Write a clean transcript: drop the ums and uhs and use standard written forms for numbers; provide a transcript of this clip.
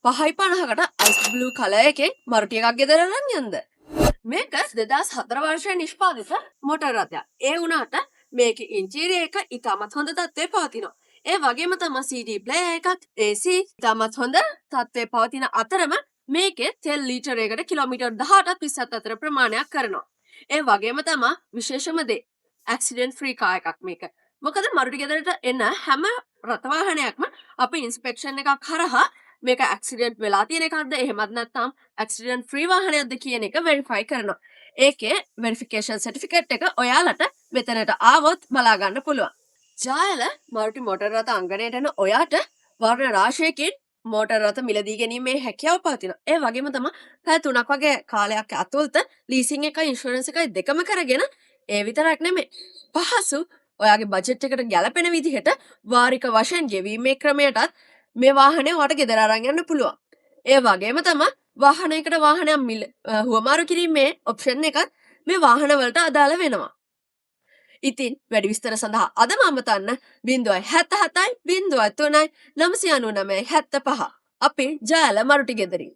550කට ice blue colour එකෙන් මරුටි එකක් ගෙදර අරන් යන්න. මේක 2004 වර්ෂයේ නිෂ්පාදිත මොටර් රථයක්. ඒ වුණාට මේකේ ඉන්ටීරියර් එක ඉතාමත් හොඳ තත්ත්වයේ පවතිනවා. ඒ වගේම තමයි CD ප්ලේයර් එකත් AC ඉතාමත් හොඳ තත්ත්වයේ පවතින අතරම මේකේ තෙල් ලීටරයකට කිලෝමීටර් 18ක් 20ක් අතර ප්‍රමාණයක් කරනවා. ඒ වගේම තමයි විශේෂම දේ ඇක්සිඩන්ට් ෆ්‍රී කාර් එකක් මේක. මොකද මරුටි ගෙදරට එන හැම රථ වාහනයක්ම අපි ඉන්ස්පෙක්ෂන් එකක් හරහා මේක ඇක්සිඩන්ට් වෙලා තියෙන එකක්ද එහෙමත් නැත්නම් ඇක්සිඩන්ට් ෆ්‍රී වාහනයක්ද කියන එක වෙරිෆයි කරනවා. ඒකේ වෙරිෆිකේෂන් සර්ටිෆිකේට් එක ඔයාලට මෙතනට ආවොත් බලා ගන්න පුළුවන්. ජායල මරුටි මොටර් රථ අංගණයට එන ඔයාට වර්ණ රාශියකින් මෝටර් රථ මිලදී ගැනීමේ හැකියාව පවතිනවා. ඒ වගේම තමයි පැය 3ක් වගේ කාලයක් ඇතුළත ලීසින් එකයි ඉන්ෂුරන්ස් එකයි දෙකම කරගෙන ඒ විතරක් නෙමෙයි. පහසු ඔයාගේ බජට් එකට ගැලපෙන විදිහට වාරික වශයෙන් ගෙවීමේ ක්‍රමයටත් මේ වාහනේ ඔයාලට ගෙදර අරන් යන්න පුළුවන්. ඒ වගේම තමයි වාහනයකට වාහනයක් හුවමාරු කිරීමේ ඔප්ෂන් එකත් මේ වාහන වලට අදාළ වෙනවා. ඉතින් වැඩි විස්තර සඳහා අදම අමතන්න 077 03 999 75 අපේ ජාල මරුටි ගෙදරින්